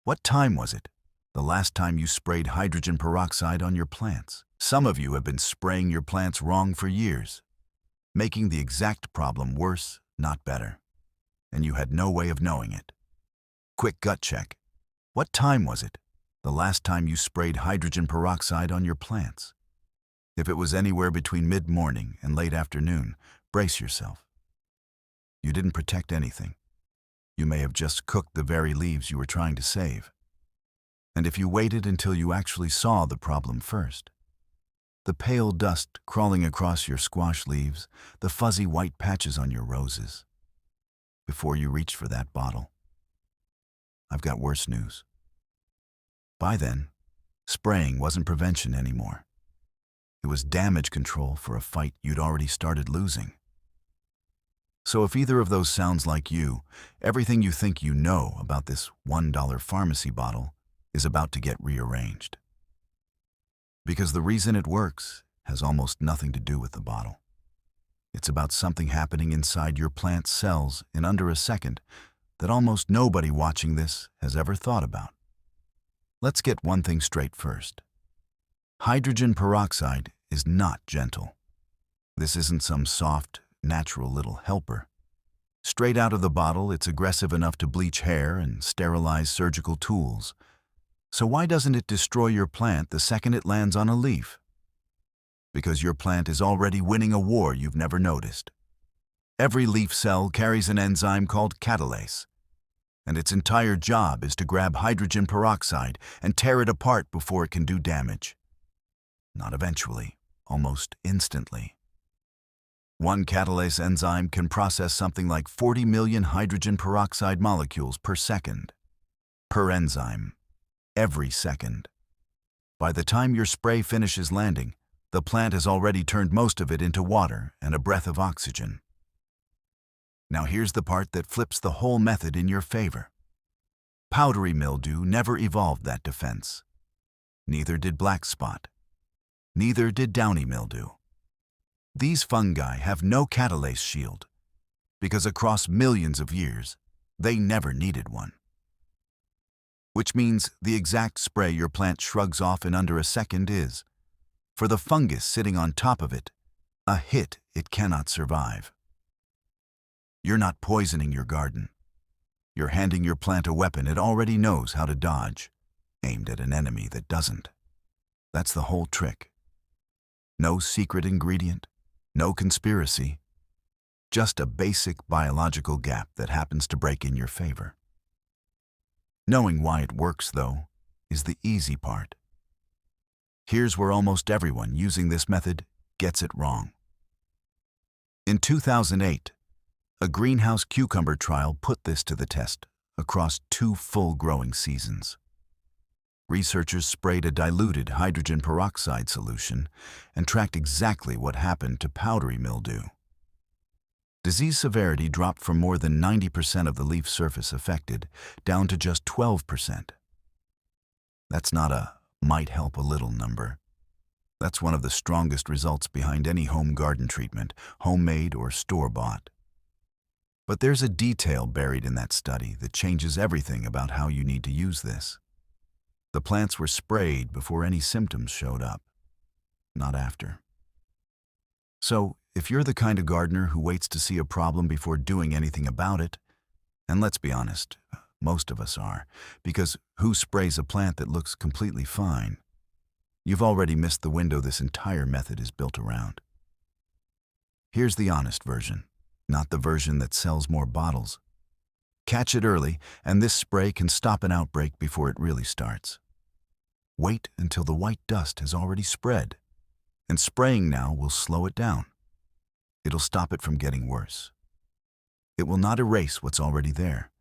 What time was it? The last time you sprayed hydrogen peroxide on your plants? Some of you have been spraying your plants wrong for years, making the exact problem worse, not better. And you had no way of knowing it. Quick gut check. What time was it? The last time you sprayed hydrogen peroxide on your plants? If it was anywhere between mid-morning and late afternoon, brace yourself. You didn't protect anything. You may have just cooked the very leaves you were trying to save. And if you waited until you actually saw the problem first, the pale dust crawling across your squash leaves, the fuzzy white patches on your roses, before you reached for that bottle, I've got worse news. By then, spraying wasn't prevention anymore. It was damage control for a fight you'd already started losing. So if either of those sounds like you, everything you think you know about this $1 pharmacy bottle is about to get rearranged. Because the reason it works has almost nothing to do with the bottle. It's about something happening inside your plant's cells in under a second that almost nobody watching this has ever thought about. Let's get one thing straight first. Hydrogen peroxide is not gentle. This isn't some soft, natural little helper. Straight out of the bottle, it's aggressive enough to bleach hair and sterilize surgical tools. So why doesn't it destroy your plant the second it lands on a leaf? Because your plant is already winning a war you've never noticed. Every leaf cell carries an enzyme called catalase, and its entire job is to grab hydrogen peroxide and tear it apart before it can do damage. Not eventually, almost instantly. One catalase enzyme can process something like 40 million hydrogen peroxide molecules per second. Per enzyme. Every second. By the time your spray finishes landing, the plant has already turned most of it into water and a breath of oxygen. Now here's the part that flips the whole method in your favor. Powdery mildew never evolved that defense. Neither did black spot. Neither did downy mildew. These fungi have no catalase shield, because across millions of years, they never needed one. Which means the exact spray your plant shrugs off in under a second is, for the fungus sitting on top of it, a hit it cannot survive. You're not poisoning your garden. You're handing your plant a weapon it already knows how to dodge, aimed at an enemy that doesn't. That's the whole trick. No secret ingredient, no conspiracy, just a basic biological gap that happens to break in your favor. Knowing why it works, though, is the easy part. Here's where almost everyone using this method gets it wrong. In 2008, a greenhouse cucumber trial put this to the test across 2 full growing seasons. Researchers sprayed a diluted hydrogen peroxide solution and tracked exactly what happened to powdery mildew. Disease severity dropped from more than 90% of the leaf surface affected down to just 12%. That's not a might help a little number. That's one of the strongest results behind any home garden treatment, homemade or store-bought. But there's a detail buried in that study that changes everything about how you need to use this. The plants were sprayed before any symptoms showed up, not after. So, if you're the kind of gardener who waits to see a problem before doing anything about it, and let's be honest, most of us are, because who sprays a plant that looks completely fine? You've already missed the window this entire method is built around. Here's the honest version, not the version that sells more bottles. Catch it early, and this spray can stop an outbreak before it really starts. Wait until the white dust has already spread, and spraying now will slow it down. It'll stop it from getting worse. It will not erase what's already there,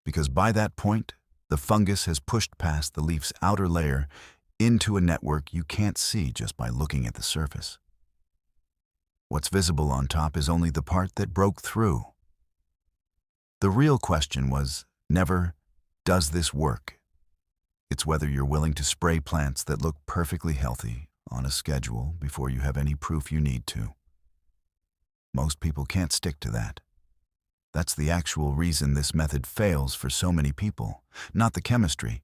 because by that point, the fungus has pushed past the leaf's outer layer into a network you can't see just by looking at the surface. What's visible on top is only the part that broke through. The real question was never, does this work? It's whether you're willing to spray plants that look perfectly healthy on a schedule before you have any proof you need to. Most people can't stick to that. That's the actual reason this method fails for so many people, not the chemistry.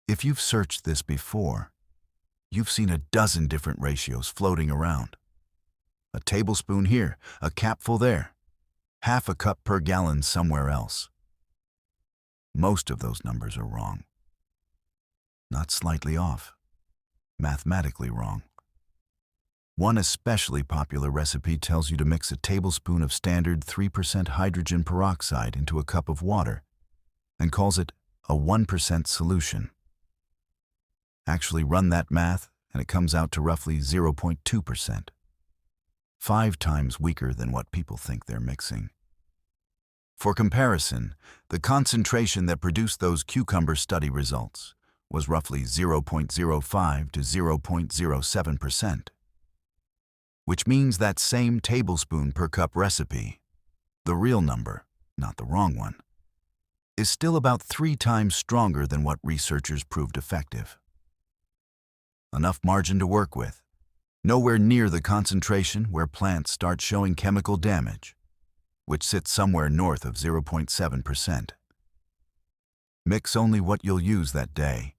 If you've searched this before, you've seen a dozen different ratios floating around. A tablespoon here, a capful there, half a cup per gallon somewhere else. Most of those numbers are wrong. Not slightly off, mathematically wrong. One especially popular recipe tells you to mix a tablespoon of standard 3% hydrogen peroxide into a cup of water and calls it a 1% solution. Actually run that math and it comes out to roughly 0.2%. 5 times weaker than what people think they're mixing. For comparison, the concentration that produced those cucumber study results was roughly 0.05 to 0.07%. Which means that same tablespoon per cup recipe, the real number, not the wrong one, is still about 3 times stronger than what researchers proved effective. Enough margin to work with, nowhere near the concentration where plants start showing chemical damage, which sits somewhere north of 0.7%. Mix only what you'll use that day.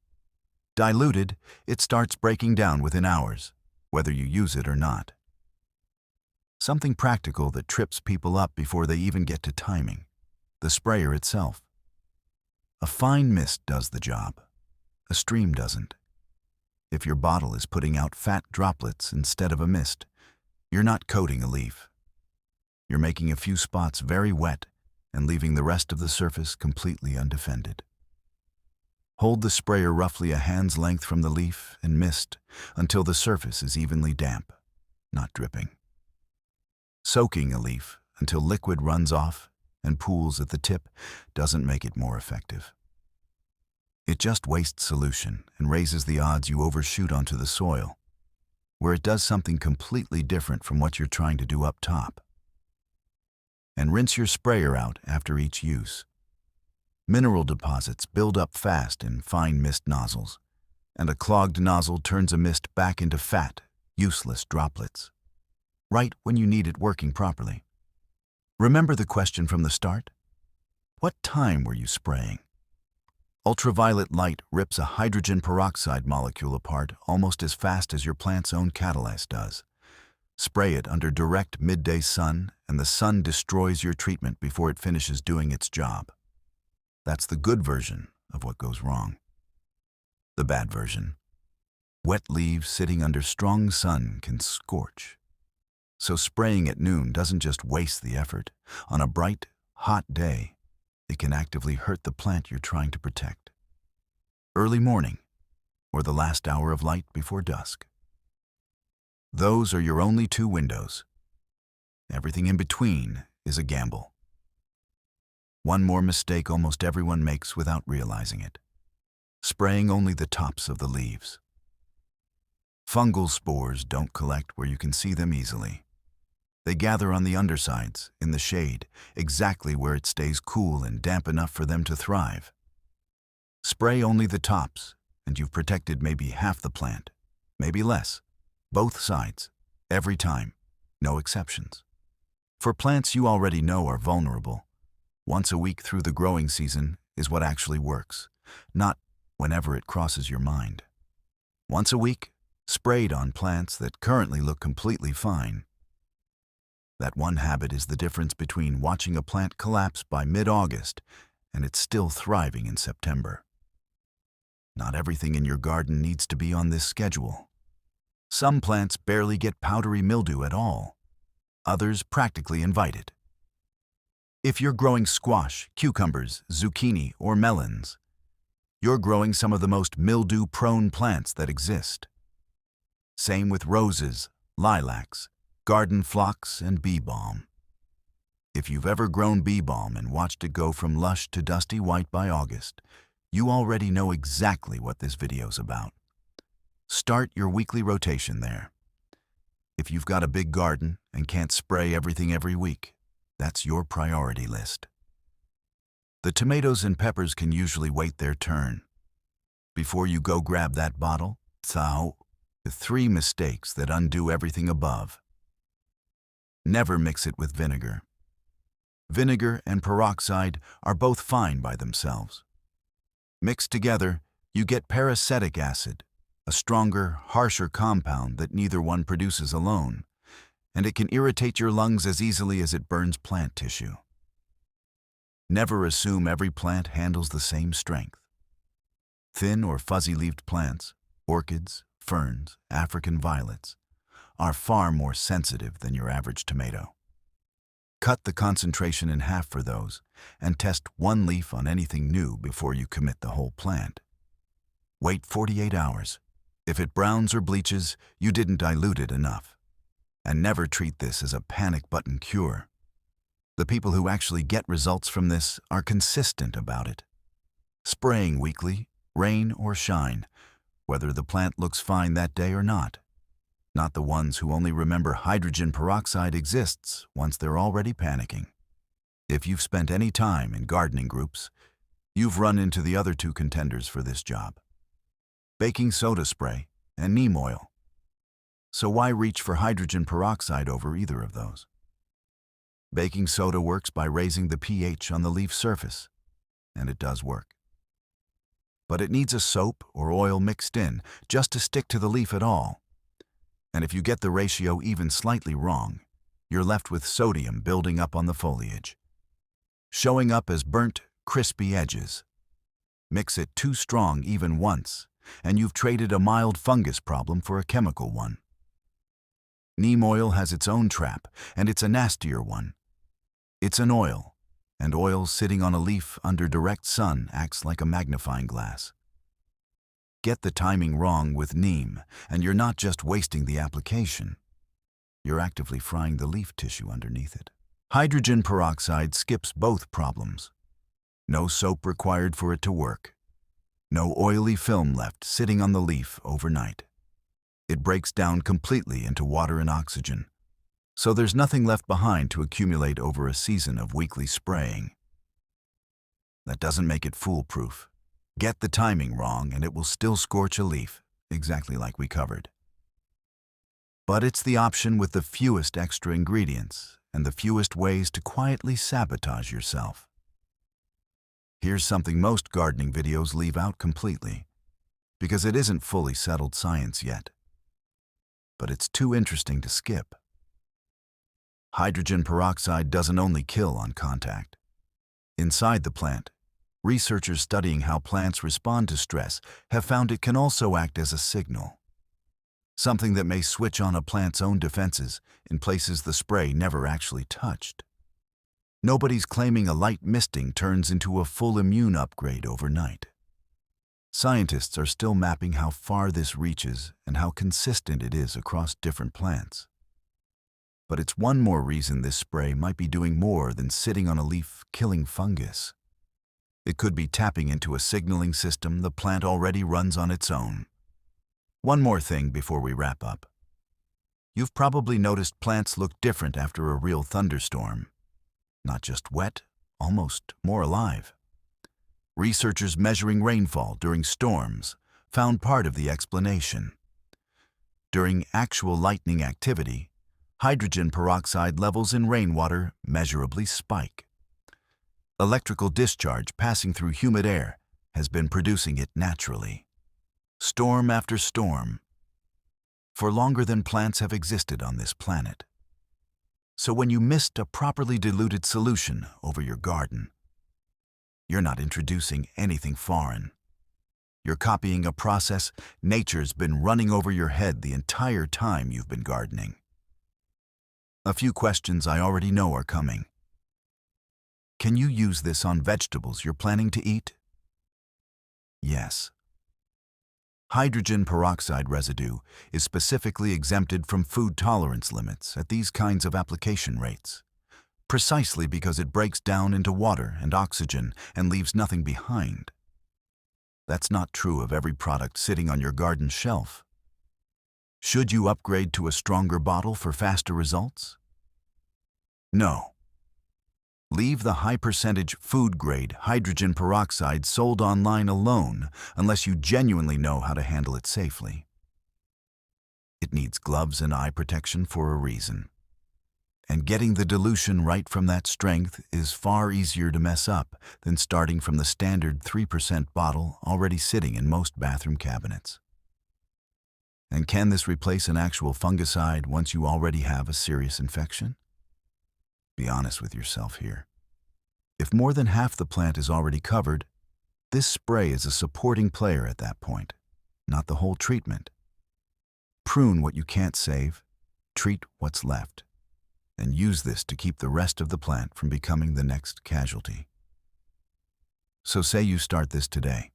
Diluted, it starts breaking down within hours, whether you use it or not. Something practical that trips people up before they even get to timing: the sprayer itself. A fine mist does the job. A stream doesn't. If your bottle is putting out fat droplets instead of a mist, you're not coating a leaf. You're making a few spots very wet and leaving the rest of the surface completely undefended. Hold the sprayer roughly a hand's length from the leaf and mist until the surface is evenly damp, not dripping. Soaking a leaf until liquid runs off and pools at the tip doesn't make it more effective. It just wastes solution and raises the odds you overshoot onto the soil, where it does something completely different from what you're trying to do up top. And rinse your sprayer out after each use. Mineral deposits build up fast in fine mist nozzles, and a clogged nozzle turns a mist back into fat, useless droplets, right when you need it working properly. Remember the question from the start? What time were you spraying? Ultraviolet light rips a hydrogen peroxide molecule apart almost as fast as your plant's own catalyst does. Spray it under direct midday sun, and the sun destroys your treatment before it finishes doing its job. That's the good version of what goes wrong. The bad version: wet leaves sitting under strong sun can scorch. So spraying at noon doesn't just waste the effort. On a bright, hot day, it can actively hurt the plant you're trying to protect. Early morning, or the last hour of light before dusk. Those are your only 2 windows. Everything in between is a gamble. One more mistake almost everyone makes without realizing it: spraying only the tops of the leaves. Fungal spores don't collect where you can see them easily. They gather on the undersides, in the shade, exactly where it stays cool and damp enough for them to thrive. Spray only the tops, and you've protected maybe half the plant, maybe less. Both sides, every time, no exceptions. For plants you already know are vulnerable, once a week through the growing season is what actually works, not whenever it crosses your mind. Once a week, sprayed on plants that currently look completely fine. That one habit is the difference between watching a plant collapse by mid-August and it's still thriving in September. Not everything in your garden needs to be on this schedule. Some plants barely get powdery mildew at all. Others practically invite it. If you're growing squash, cucumbers, zucchini, or melons, you're growing some of the most mildew-prone plants that exist. Same with roses, lilacs, garden phlox, and bee balm. If you've ever grown bee balm and watched it go from lush to dusty white by August, you already know exactly what this video's about. Start your weekly rotation there. If you've got a big garden and can't spray everything every week, that's your priority list. The tomatoes and peppers can usually wait their turn. Before you go grab that bottle, the 3 mistakes that undo everything above. Never mix it with vinegar. Vinegar and peroxide are both fine by themselves. Mixed together, you get peracetic acid, a stronger, harsher compound that neither one produces alone, and it can irritate your lungs as easily as it burns plant tissue. Never assume every plant handles the same strength. Thin or fuzzy-leaved plants, orchids, ferns, African violets, are far more sensitive than your average tomato. Cut the concentration in half for those, and test one leaf on anything new before you commit the whole plant. Wait 48 hours. If it browns or bleaches, you didn't dilute it enough. And never treat this as a panic button cure. The people who actually get results from this are consistent about it. Spraying weekly, rain or shine, whether the plant looks fine that day or not. Not the ones who only remember hydrogen peroxide exists once they're already panicking. If you've spent any time in gardening groups, you've run into the other two contenders for this job: baking soda spray and neem oil. So why reach for hydrogen peroxide over either of those? Baking soda works by raising the pH on the leaf surface, and it does work. But it needs a soap or oil mixed in just to stick to the leaf at all. And if you get the ratio even slightly wrong, you're left with sodium building up on the foliage, showing up as burnt, crispy edges. Mix it too strong even once, and you've traded a mild fungus problem for a chemical one. Neem oil has its own trap, and it's a nastier one. It's an oil, and oil sitting on a leaf under direct sun acts like a magnifying glass. Get the timing wrong with neem, and you're not just wasting the application. You're actively frying the leaf tissue underneath it. Hydrogen peroxide skips both problems. No soap required for it to work. No oily film left sitting on the leaf overnight. It breaks down completely into water and oxygen, so there's nothing left behind to accumulate over a season of weekly spraying. That doesn't make it foolproof. Get the timing wrong and it will still scorch a leaf, exactly like we covered. But it's the option with the fewest extra ingredients and the fewest ways to quietly sabotage yourself. Here's something most gardening videos leave out completely, because it isn't fully settled science yet. But it's too interesting to skip. Hydrogen peroxide doesn't only kill on contact. Inside the plant, researchers studying how plants respond to stress have found it can also act as a signal. Something that may switch on a plant's own defenses in places the spray never actually touched. Nobody's claiming a light misting turns into a full immune upgrade overnight. Scientists are still mapping how far this reaches and how consistent it is across different plants. But it's one more reason this spray might be doing more than sitting on a leaf killing fungus. It could be tapping into a signaling system the plant already runs on its own. One more thing before we wrap up. You've probably noticed plants look different after a real thunderstorm. Not just wet, almost more alive. Researchers measuring rainfall during storms found part of the explanation. During actual lightning activity, hydrogen peroxide levels in rainwater measurably spike. Electrical discharge passing through humid air has been producing it naturally. Storm after storm, for longer than plants have existed on this planet. So when you missed a properly diluted solution over your garden, you're not introducing anything foreign. You're copying a process nature's been running over your head the entire time you've been gardening. A few questions I already know are coming. Can you use this on vegetables you're planning to eat? Yes. Hydrogen peroxide residue is specifically exempted from food tolerance limits at these kinds of application rates, precisely because it breaks down into water and oxygen and leaves nothing behind. That's not true of every product sitting on your garden shelf. Should you upgrade to a stronger bottle for faster results? No. Leave the high-percentage food-grade hydrogen peroxide sold online alone unless you genuinely know how to handle it safely. It needs gloves and eye protection for a reason. And getting the dilution right from that strength is far easier to mess up than starting from the standard 3% bottle already sitting in most bathroom cabinets. And can this replace an actual fungicide once you already have a serious infection? Be honest with yourself here. If more than half the plant is already covered, this spray is a supporting player at that point, not the whole treatment. Prune what you can't save, treat what's left, and use this to keep the rest of the plant from becoming the next casualty. So say you start this today.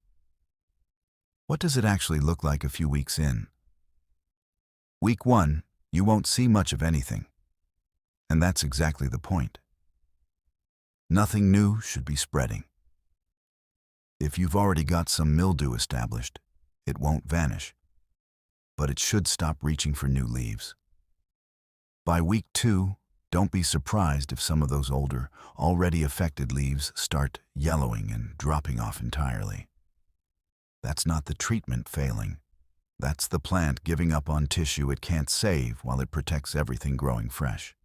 What does it actually look like a few weeks in? Week 1, you won't see much of anything. And that's exactly the point. Nothing new should be spreading. If you've already got some mildew established, it won't vanish, but it should stop reaching for new leaves. By week 2, don't be surprised if some of those older, already affected leaves start yellowing and dropping off entirely. That's not the treatment failing. That's the plant giving up on tissue it can't save while it protects everything growing fresh.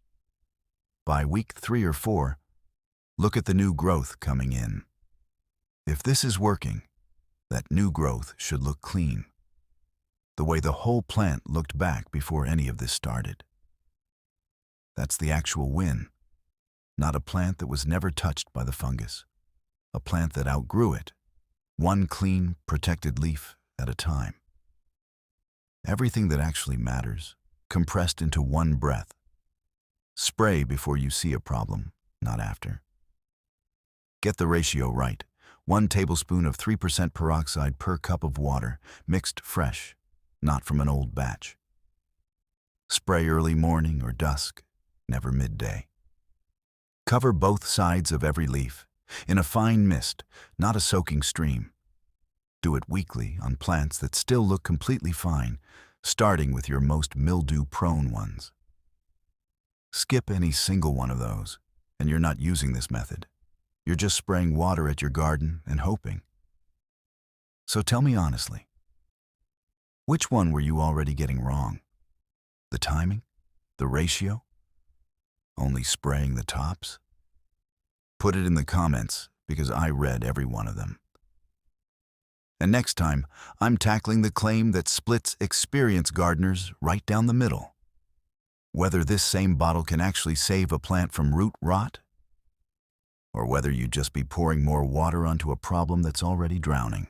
By week 3 or 4, look at the new growth coming in. If this is working, that new growth should look clean, the way the whole plant looked back before any of this started. That's the actual win, not a plant that was never touched by the fungus, a plant that outgrew it, one clean, protected leaf at a time. Everything that actually matters, compressed into one breath. Spray before you see a problem, not after. Get the ratio right. 1 tablespoon of 3% peroxide per cup of water, mixed fresh, not from an old batch. Spray early morning or dusk, never midday. Cover both sides of every leaf, in a fine mist, not a soaking stream. Do it weekly on plants that still look completely fine, starting with your most mildew-prone ones. Skip any single one of those, and you're not using this method. You're just spraying water at your garden and hoping. So tell me honestly, which one were you already getting wrong? The timing? The ratio? Only spraying the tops? Put it in the comments because I read every one of them. And next time, I'm tackling the claim that splits experienced gardeners right down the middle. Whether this same bottle can actually save a plant from root rot, or whether you'd just be pouring more water onto a problem that's already drowning.